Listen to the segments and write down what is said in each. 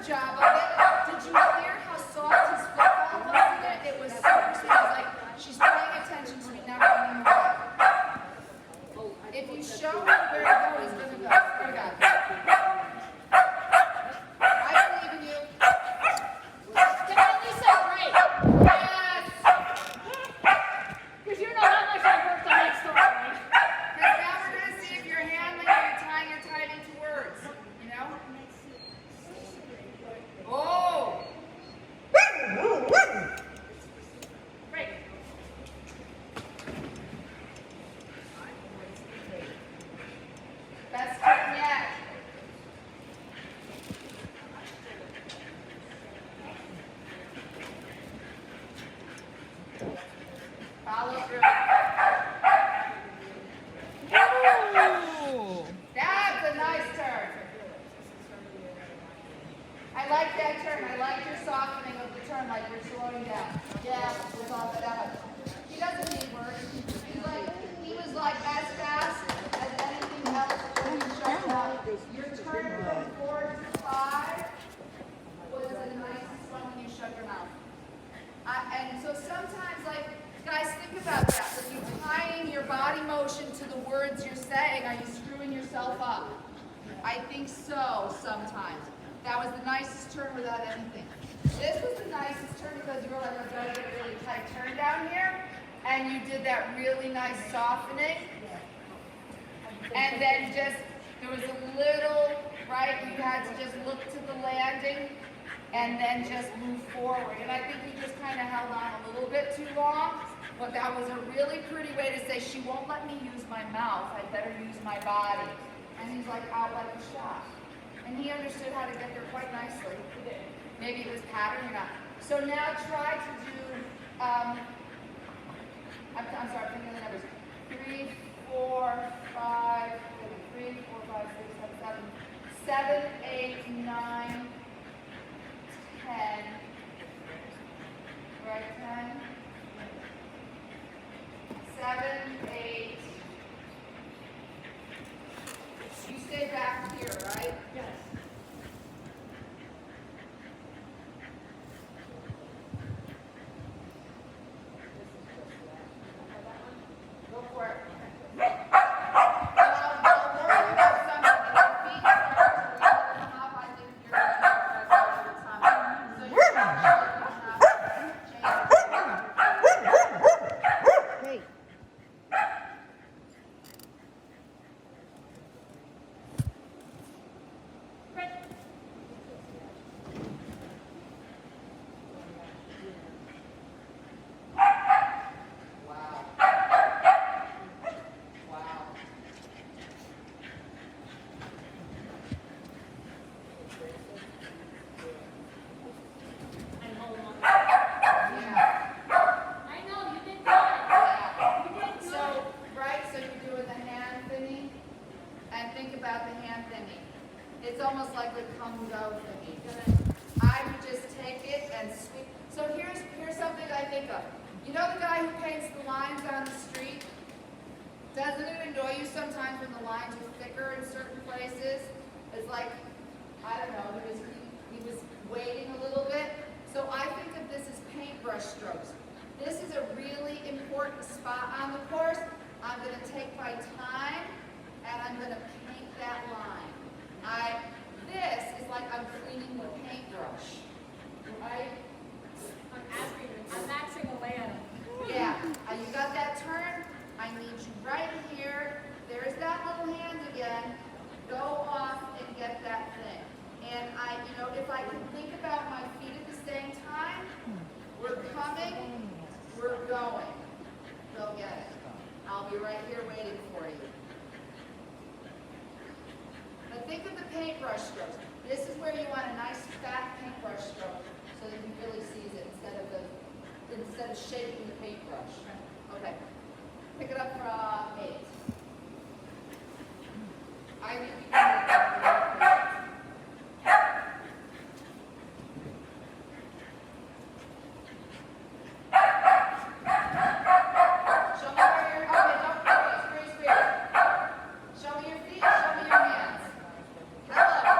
job of it. Did you hear how soft his football was in it? It was super sweet. I was like, she's paying attention to me, not running away. If you show him where to go, he's going to go. Here we go. I believe in you. Diane, you said great. Yes! Because you know how much I worked on that story. Because now we're going to see if you're handling or you're tying your tight into words. You know? Oh! Great. Best turn yet. Follow through. Ooh. That's a nice turn. I like that turn. I like your softening of the turn, like you're slowing down. Yeah, we'll talk about it. He doesn't need words. He was like as fast as anything else when you shut down. Your turn from 4 to 5 was the nicest one when you shut your mouth. And so sometimes, like, guys, think about that. When you're tying your body motion to the words you're saying, are you screwing yourself up? I think so sometimes. That was the nicest turn without anything. This was the nicest turn because you were like, I'm going to get a really tight turn down here. And you did that really nice softening. And then just, there was a little, right, you had to just look to the landing and then just move forward. And I think you just kind of held on a little bit too long. But that was a really pretty way to say, she won't let me use my mouth. I better use my body. And he's like, out like a shot. And he understood how to get there quite nicely. Maybe it was pattern or not. So now try to do, I'm sorry, I'm thinking of the numbers. 3, 4, 5, 3, 4, 5, 6, 7, 7, 8, 9, 10. Right, 10. 7, 8. You stay back here, right? Yes. Go for it. Don't worry about something. If your feet start to really come up, I think you're going to press all the time. So you're actually going to have to change. Hey. Great. Wow. Wow. I'm holding on. Yeah. I know, you did good. You did good. So, right, so you're doing the hand thingy, and think about the hand thingy. It's almost like a come go thingy. I would just take it and sweep. So here's something I think of. You know the guy who paints the lines on the street? Doesn't it annoy you sometimes when the lines are thicker in certain places? It's like, I don't know, he was waiting a little bit. So I think of this as paintbrush strokes. This is a really important spot on the course. I'm going to take my time and I'm going to paint that line. This is like I'm cleaning the paintbrush, right? I'm maxing away at him. Yeah, you got that turn? I need you right here. There's that little hand again. Go off and get that thing. And if I can think about my feet at the same time, we're coming, we're going. Go get it. I'll be right here waiting for you. But think of the paintbrush strokes. This is where you want a nice fat paintbrush stroke so that he really sees it instead of shaking the paintbrush. Okay. Pick it up from 8. I think you can make that. Show me where you're, okay, don't freeze. Show me your feet, show me your hands. Hello.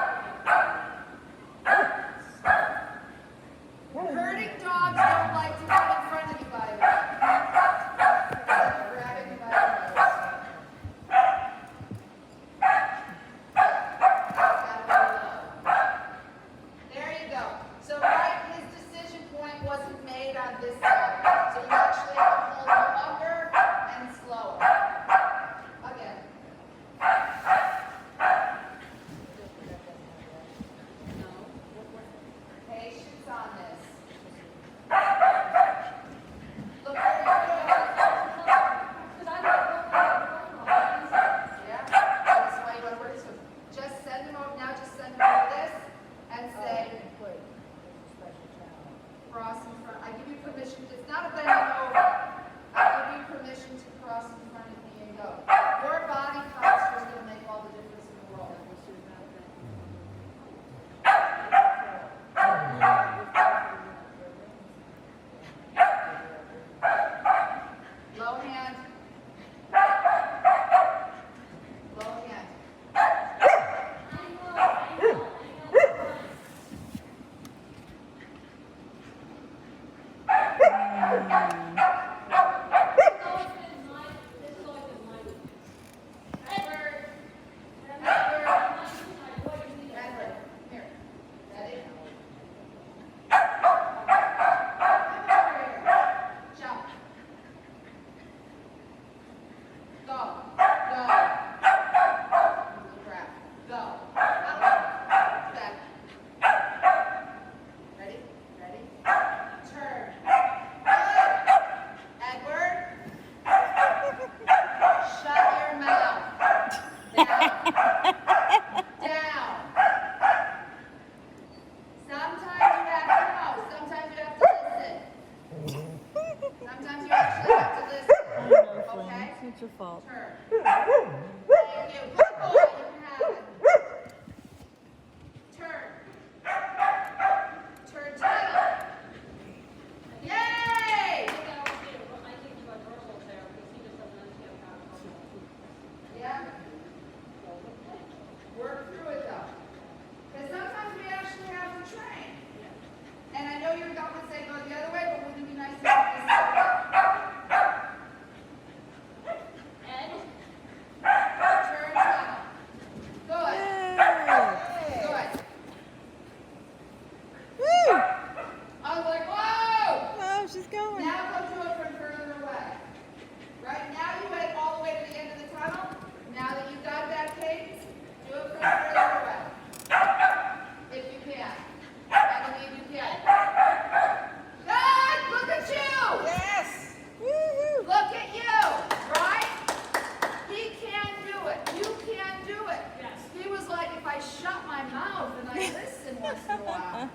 once in a while.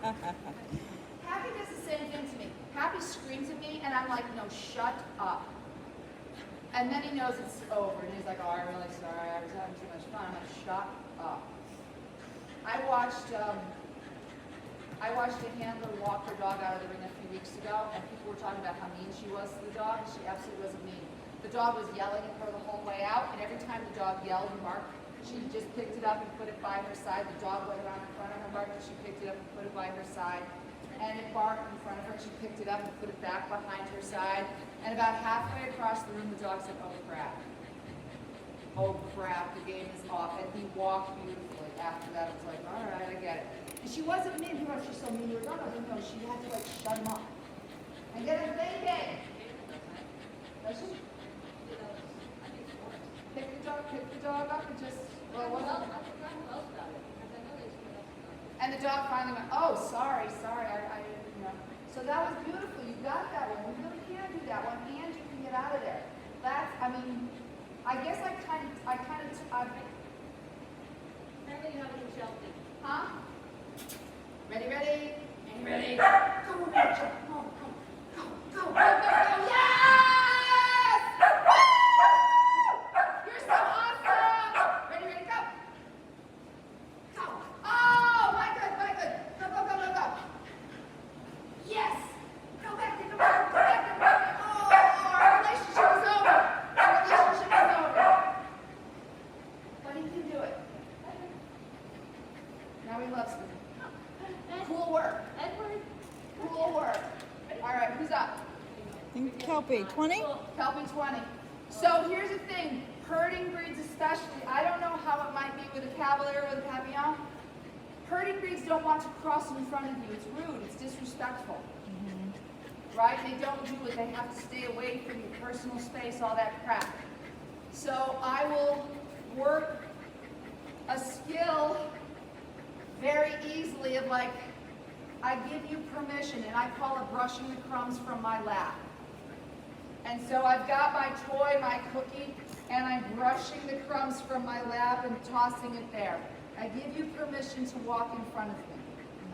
Happy does the same thing to me. Happy screams at me, and I'm like, no, shut up. And then he knows it's over, and he's like, oh, I'm really sorry, I was having too much fun. I'm like, shut up. I watched a handler walk her dog out of the ring a few weeks ago, and people were talking about how mean she was to the dog. She absolutely wasn't mean. The dog was yelling at her the whole way out, and every time the dog yelled and barked, she just picked it up and put it by her side. The dog went around in front of her, barked, and she picked it up and put it by her side. And it barked in front of her, she picked it up and put it back behind her side. And about halfway across the room, the dog said, oh crap. Oh crap, the game is off. And he walked beautifully. After that, I was like, all right, I get it. And she wasn't mean. People are just so mean to her dog. I didn't know. She had to like shut him up. And get him thinking. Does she? Pick the dog up and just, well, it wasn't. And the dog finally went, oh, sorry, I didn't know. So that was beautiful. You got that one. We really can do that one, and you can get out of there. That's, I mean, I guess I kind of. Apparently you have a new shelfie. Huh? Ready? Ready? Ready. Go, Rachel. Go. Yes! Woo! You're so awesome! Ready, go. Go. Oh, my good. Go. Yes! Go back. Oh, our relationship is over. But he can do it. Now he loves me. Cool work. Edward. Cool work. All right, who's up? I think Kelpie, 20? Kelpie 20. So here's the thing, herding breeds especially, I don't know how it might be with a Cavalier or with a Papillon. Herding breeds don't want to cross in front of you. It's rude, it's disrespectful. Right? They don't do it, they have to stay away from your personal space, all that crap. So I will work a skill very easily of like, I give you permission, and I call it brushing the crumbs from my lap. And so I've got my toy, my cookie, and I'm brushing the crumbs from my lap and tossing it there. I give you permission to walk in front of me.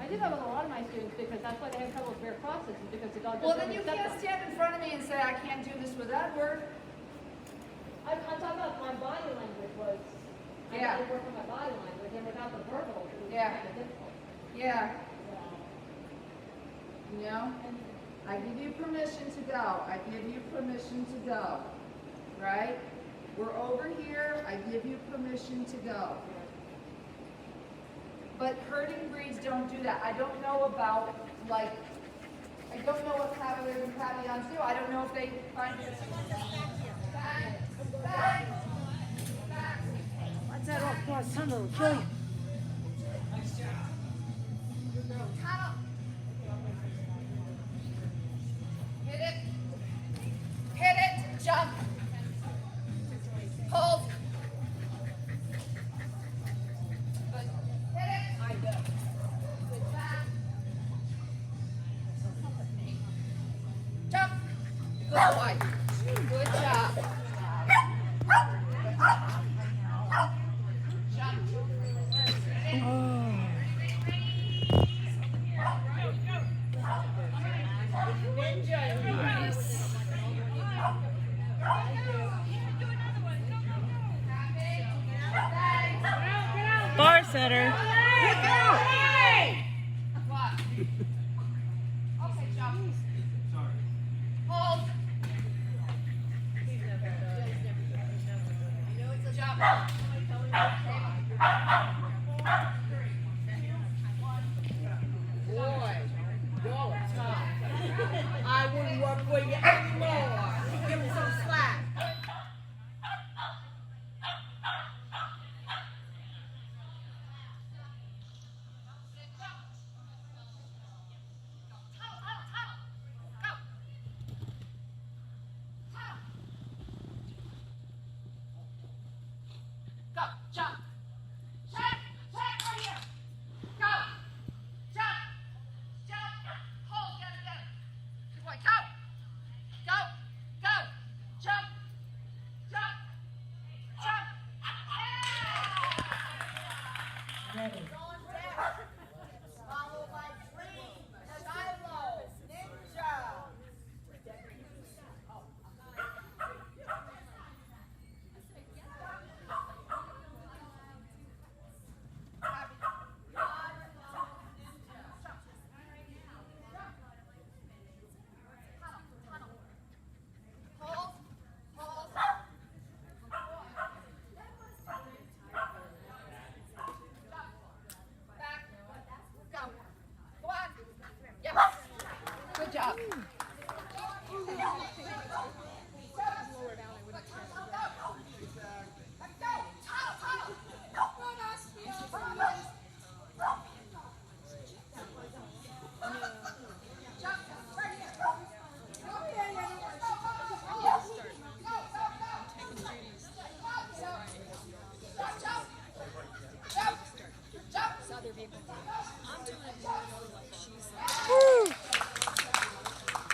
I do that with a lot of my students because that's why they have trouble with fair crosses, is because the dog doesn't Well, then you accept can't them. stand in front of me and say, I can't do this with Edward. I'm talking about my body language was, Yeah. I had to work on my body language, and without the verbal, it was Yeah. kind of difficult. Yeah. You know? I give you permission to go. I give you permission to go. Right? We're over here. I give you permission to go. But herding breeds don't do that. I don't know about, like, I don't know what Cavaliers and Papillons do. I don't know if they find it. Back. What's that off cross tunnel? Will kill you. Tunnel. Hit it, jump. Hold. Good. Hit it. I go. Good back. Jump. Good boy. Good job. Jump. Bar setter. What? Okay, jump. Hold. Jump. Boy, you're tough. I wouldn't work with you anymore. Give me some slack. Go, jump. Check right here. Go, jump, hold, get him. Good boy, go, jump, yeah. Ready. Woo!